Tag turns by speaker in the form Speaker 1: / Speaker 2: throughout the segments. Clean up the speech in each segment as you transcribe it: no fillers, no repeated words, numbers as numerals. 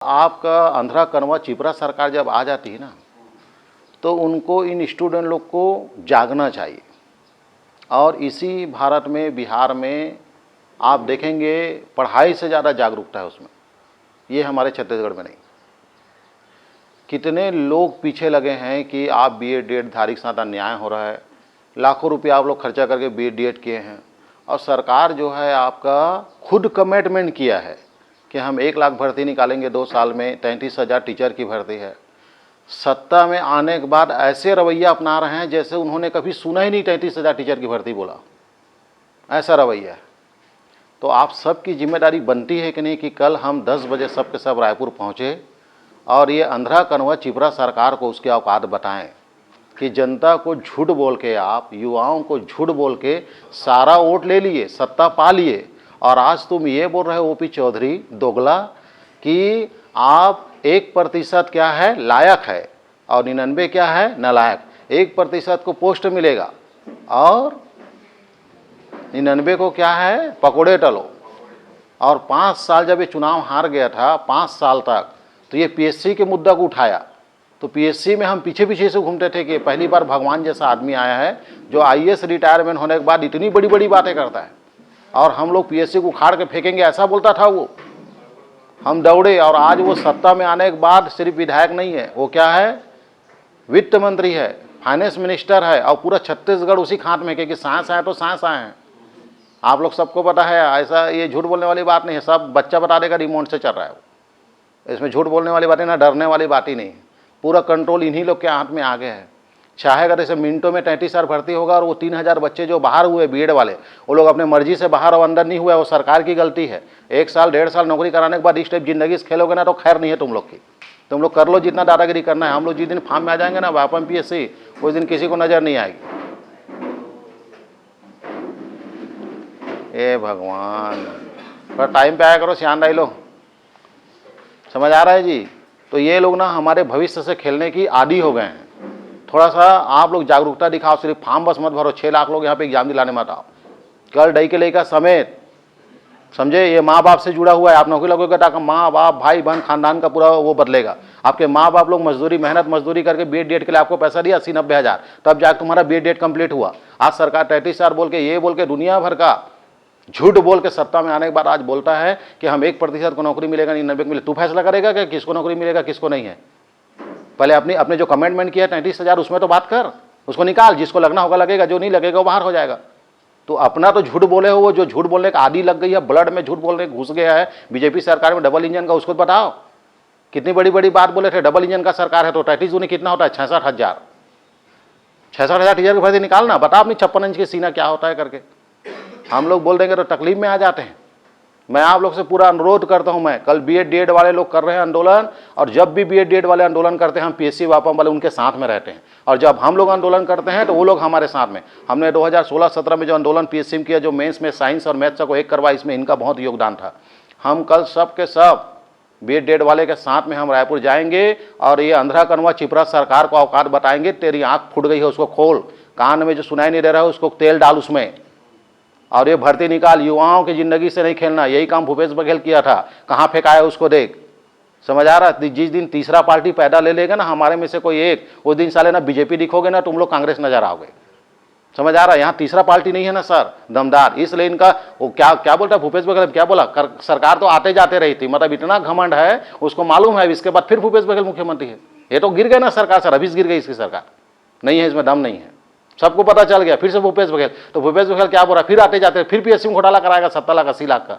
Speaker 1: आपका आंध्रा कनवा चिपरा सरकार जब आ जाती है ना, तो उनको इन स्टूडेंट लोग को जागना चाहिए। और इसी भारत में, बिहार में आप देखेंगे पढ़ाई से ज़्यादा जागरूकता है उसमें, ये हमारे छत्तीसगढ़ में नहीं। कितने लोग पीछे लगे हैं कि आप बीएड डीएड धारी के साथ अन्याय हो रहा है, लाखों रुपया आप लोग खर्चा करके बीएड डीएड किए हैं, और सरकार जो है आपका खुद कमिटमेंट किया है कि हम 1 लाख भर्ती निकालेंगे 2 साल में, 33,000 टीचर की भर्ती है। सत्ता में आने के बाद ऐसे रवैया अपना रहे हैं जैसे उन्होंने कभी सुना ही नहीं 33,000 टीचर की भर्ती बोला, ऐसा रवैया है। तो आप सबकी जिम्मेदारी बनती है कि नहीं कि कल हम 10 बजे सब के सब रायपुर पहुँचे और ये आंध्रा कनवा चिपरा सरकार को उसकी औकात बताएं कि जनता को झूठ बोल के, आप युवाओं को झूठ बोल के सारा वोट ले लिए, सत्ता पा लिए, और आज तुम ये बोल रहे हो ओपी चौधरी दोगला कि आप 1% क्या है लायक है और 99 क्या है नालायक। 1% को पोस्ट मिलेगा और 99 को क्या है पकोड़े टलो। और 5 साल जब ये चुनाव हार गया था, 5 साल तक, तो ये पीएससी के मुद्दा को उठाया। तो पीएससी में हम पीछे पीछे से घूमते थे कि पहली बार भगवान जैसा आदमी आया है जो आईएएस रिटायरमेंट होने के बाद इतनी बड़ी बड़ी बातें करता है, और हम लोग पीएससी को उखाड़ के फेंकेंगे, ऐसा बोलता था वो। हम दौड़े, और आज वो सत्ता में आने के बाद सिर्फ विधायक नहीं है, वो क्या है, वित्त मंत्री है, फाइनेंस मिनिस्टर है, और पूरा छत्तीसगढ़ उसी खात में, क्योंकि सांस आए तो सांस आए हैं। आप लोग सबको पता है, ऐसा ये झूठ बोलने वाली बात नहीं है, सब बच्चा बता देगा रिमोट से चल रहा है वो। इसमें झूठ बोलने वाली बातें ना डरने वाली बात ही नहीं है। पूरा कंट्रोल इन्हीं लोग के हाथ में आ गया है। चाहेगा जैसे मिनटों में 33,000 भर्ती होगा, और वो 3,000 बच्चे जो बाहर हुए बीएड वाले, वो लोग अपने मर्जी से बाहर और अंदर नहीं हुए, वो सरकार की गलती है। 1 साल 1.5 साल नौकरी कराने के बाद इस टाइप जिंदगी से खेलोगे ना तो खैर नहीं है तुम लोग की। तुम लोग कर लो जितना दादागिरी करना है। हम लोग जिस दिन फार्म में आ जाएंगे ना वापम पीएससी, उस दिन किसी को नजर नहीं आएगी। ए भगवान, पर टाइम पे आया करो, सियान रही लो, समझ आ रहा है जी। तो ये लोग ना हमारे भविष्य से खेलने की आदी हो गए हैं। थोड़ा सा आप लोग जागरूकता दिखाओ, सिर्फ फार्म बस मत भरो। 6 लाख लोग यहाँ पे एग्जाम दिलाने मत आओ। कल डई के लेकर समेत, समझे, ये माँ बाप से जुड़ा हुआ है। आप नौकरी लगोगे तो माँ बाप भाई बहन खानदान का पूरा वो बदलेगा। आपके माँ बाप लोग मजदूरी मेहनत मजदूरी करके बीएड डीएड के लिए आपको पैसा दिया 80-90 हज़ार, तब जाकर तुम्हारा बीएड डीएड कंप्लीट हुआ। आज सरकार 33,000 बोल के, ये बोल के, दुनिया भर का झूठ बोल के सत्ता में आने के बाद आज बोलता है कि हम 1% को नौकरी मिलेगा, 99 को मिले। तू फैसला करेगा कि किसको नौकरी मिलेगा किसको नहीं है। पहले अपने जो कमेंटमेंट किया 33,000 उसमें तो बात कर, उसको निकाल। जिसको लगना होगा लगेगा, जो नहीं लगेगा वो बाहर हो जाएगा। तो अपना तो झूठ बोले हो, वो जो झूठ बोलने का आदी लग गई है, ब्लड में झूठ बोलने घुस गया है बीजेपी सरकार में, डबल इंजन का, उसको बताओ। कितनी बड़ी बड़ी बात बोले थे, डबल इंजन का सरकार है तो 33 दूनी कितना होता है, 66,000। 66,000 टीचर की भर्ती निकालना, बता अपनी 56 इंच की सीना क्या होता है करके। हम लोग बोल देंगे तो तकलीफ में आ जाते हैं। मैं आप लोग से पूरा अनुरोध करता हूं, मैं कल बीएड डीएड वाले लोग कर रहे हैं आंदोलन, और जब भी बीएड डीएड वाले आंदोलन करते हैं हम पीएससी वापम वाले उनके साथ में रहते हैं, और जब हम लोग आंदोलन करते हैं तो वो लोग हमारे साथ में। हमने 2016-17 में जो आंदोलन पीएससी में किया, जो मेंस में साइंस और मैथ्स को एक करवा, इसमें इनका बहुत योगदान था। हम कल सब के सब बीएड डीएड वाले के साथ में हम रायपुर जाएंगे, और ये आंध्रा कनवा चिपरा सरकार को औकात बताएंगे। तेरी आंख फूट गई है उसको खोल, कान में जो सुनाई नहीं दे रहा है उसको तेल डाल उसमें, और ये भर्ती निकाल। युवाओं की जिंदगी से नहीं खेलना, यही काम भूपेश बघेल किया था, कहाँ फेंकाया उसको देख। समझ आ रहा है। जिस दिन तीसरा पार्टी पैदा ले लेगा ना हमारे में से कोई एक, उस दिन साले ना बीजेपी दिखोगे ना तुम लोग कांग्रेस नजर आओगे। समझ आ रहा है। यहाँ तीसरा पार्टी नहीं है ना सर दमदार, इसलिए इनका वो क्या बोलता है भूपेश बघेल, क्या बोला, सरकार तो आते जाते रही थी, मतलब इतना घमंड है उसको मालूम है इसके बाद फिर भूपेश बघेल मुख्यमंत्री है। ये तो गिर गए ना सरकार सर, अभी गिर गई इसकी सरकार, नहीं है इसमें दम नहीं है, सबको पता चल गया। फिर से भूपेश बघेल, तो भूपेश बघेल क्या बोल रहा है, फिर आते जाते फिर पीएससी में घोटाला कराएगा 70 लाख 80 लाख का,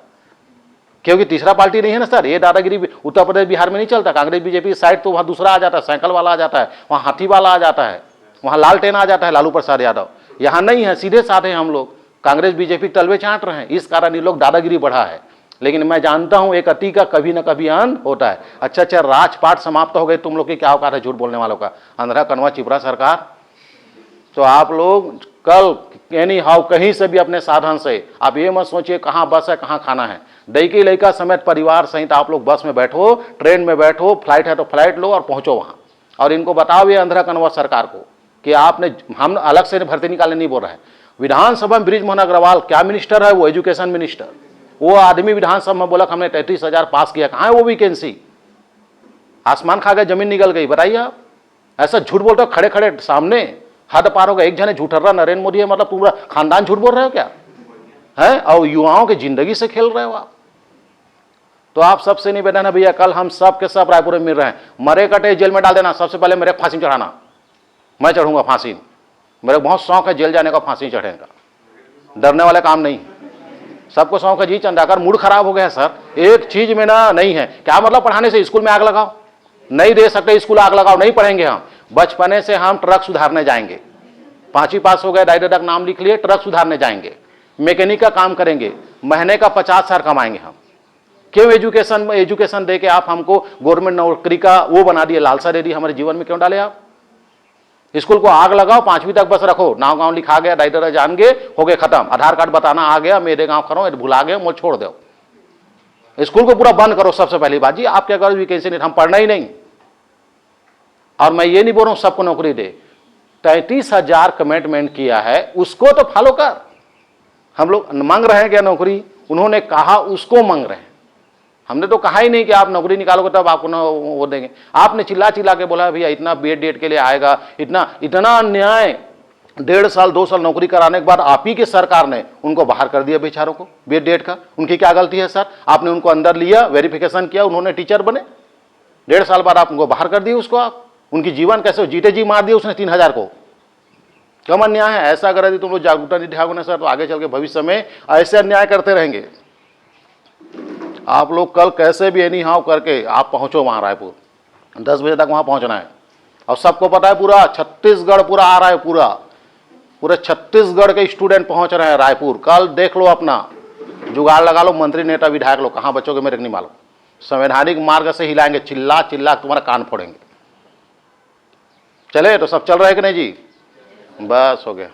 Speaker 1: क्योंकि तीसरा पार्टी नहीं है ना सर। ये दादागिरी उत्तर प्रदेश बिहार में नहीं चलता। कांग्रेस बीजेपी की साइड तो वहाँ दूसरा आ जाता है, साइकिल वाला आ जाता है, वहाँ हाथी वाला आ जाता है, वहाँ लालटेन आ जाता है, लालू प्रसाद यादव। यहाँ नहीं है, सीधे साधे हम लोग कांग्रेस बीजेपी तलवे चाट रहे हैं, इस कारण ये लोग दादागिरी बढ़ा है। लेकिन मैं जानता हूं एक अति का कभी ना कभी अंत होता है। अच्छा राजपाट समाप्त हो गए, तुम लोग की क्या औकात है झूठ बोलने वालों का। आंध्रा कनवा चिपरा सरकार, तो आप लोग कल एनी हाउ कहीं से भी अपने साधन से, आप ये मत सोचिए कहाँ बस है कहाँ खाना है। दईकी लड़का समेत परिवार सहित आप लोग बस में बैठो, ट्रेन में बैठो, फ्लाइट है तो फ्लाइट लो और पहुंचो वहां, और इनको बताओ ये आंध्रा कनवा सरकार को कि आपने, हम अलग से भर्ती निकालने नहीं बोल रहे हैं। विधानसभा में बृजमोहन अग्रवाल क्या मिनिस्टर है, वो एजुकेशन मिनिस्टर, वो आदमी विधानसभा में बोला हमने 33,000 पास किया, कहाँ है वो वैकेंसी। आसमान खा गया, जमीन निकल गई। बताइए आप, ऐसा झूठ बोलते हो खड़े खड़े सामने, हद पार हो गया। एक जने झूठ रहा नरेंद्र मोदी है, मतलब पूरा खानदान झूठ बोल रहे हो क्या है? और युवाओं की जिंदगी से खेल रहे हो आप। तो आप सबसे निवेदन है भैया, कल हम सब के सब रायपुर में मिल रहे हैं, मरे कटे जेल में डाल देना, सबसे पहले मेरे फांसी चढ़ाना, मैं चढ़ूंगा फांसी। मेरे बहुत शौक है जेल जाने का, फांसी चढ़ने का, डरने वाले काम नहीं। सबको शौक है जी। चंदाकर मूड खराब हो गया है सर, एक चीज में ना नहीं है। क्या मतलब पढ़ाने से स्कूल में आग लगाओ? नहीं दे सकते स्कूल आग लगाओ, नहीं पढ़ेंगे हम। बचपने से हम ट्रक सुधारने जाएंगे, 5वीं पास हो गए, डायरेक्ट नाम लिख लिए, ट्रक सुधारने जाएंगे, मैकेनिक का काम करेंगे, महीने का 50,000 कमाएंगे हम। क्यों एजुकेशन दे के आप हमको गवर्नमेंट नौकरी का वो बना दिए, लालसा दे दी हमारे जीवन में, क्यों डाले आप? स्कूल को आग लगाओ, 5वीं तक बस रखो, नाव गांव लिखा गया, डायरेक्ट जान गए, हो गए खत्म, आधार कार्ड बताना आ गया, मेरे गांव खड़ो, भुला गए, मुझे छोड़ दो। स्कूल को पूरा बंद करो सबसे पहली बात जी। आप क्या करो वैकेंसी नहीं, हम पढ़ना ही नहीं। और मैं ये नहीं बोल रहा हूं सबको नौकरी दे, 33,000 कमिटमेंट किया है, उसको तो फॉलो कर। हम लोग मांग रहे हैं क्या नौकरी? उन्होंने कहा उसको मांग रहे हैं, हमने तो कहा ही नहीं कि आप नौकरी निकालोगे तब आपको ना वो देंगे। आपने चिल्ला चिल्ला के बोला भैया इतना बीएड के लिए आएगा, इतना अन्याय। 1.5 साल 2 साल नौकरी कराने के बाद आप ही के सरकार ने उनको बाहर कर दिया बेचारों को बीएड का। उनकी क्या गलती है सर? आपने उनको अंदर लिया, वेरिफिकेशन किया, उन्होंने टीचर बने, 1.5 साल बाद आप उनको बाहर कर दिए। उसको आप उनकी जीवन कैसे जीते जी मार दिया उसने 3,000 को। कम अन्याय है। ऐसा अगर यदि तुम लोग जागरूकता नहीं दिखाओगे सर, तो आगे चल के भविष्य में ऐसे अन्याय करते रहेंगे। आप लोग कल कैसे भी एनी हाउ करके आप पहुंचो वहां रायपुर, 10 बजे तक वहां पहुंचना है। और सबको पता है पूरा छत्तीसगढ़ पूरा आ रहा है, पूरे छत्तीसगढ़ के स्टूडेंट पहुंच रहे हैं रायपुर। कल देख लो, अपना जुगाड़ लगा लो, मंत्री नेता विधायक लोग कहां बचोगे मेरे को नहीं मालूम। संवैधानिक मार्ग से हिलाएंगे, चिल्ला चिल्ला तुम्हारा कान फोड़ेंगे। चले तो सब चल रहे कि नहीं जी? बस हो गया।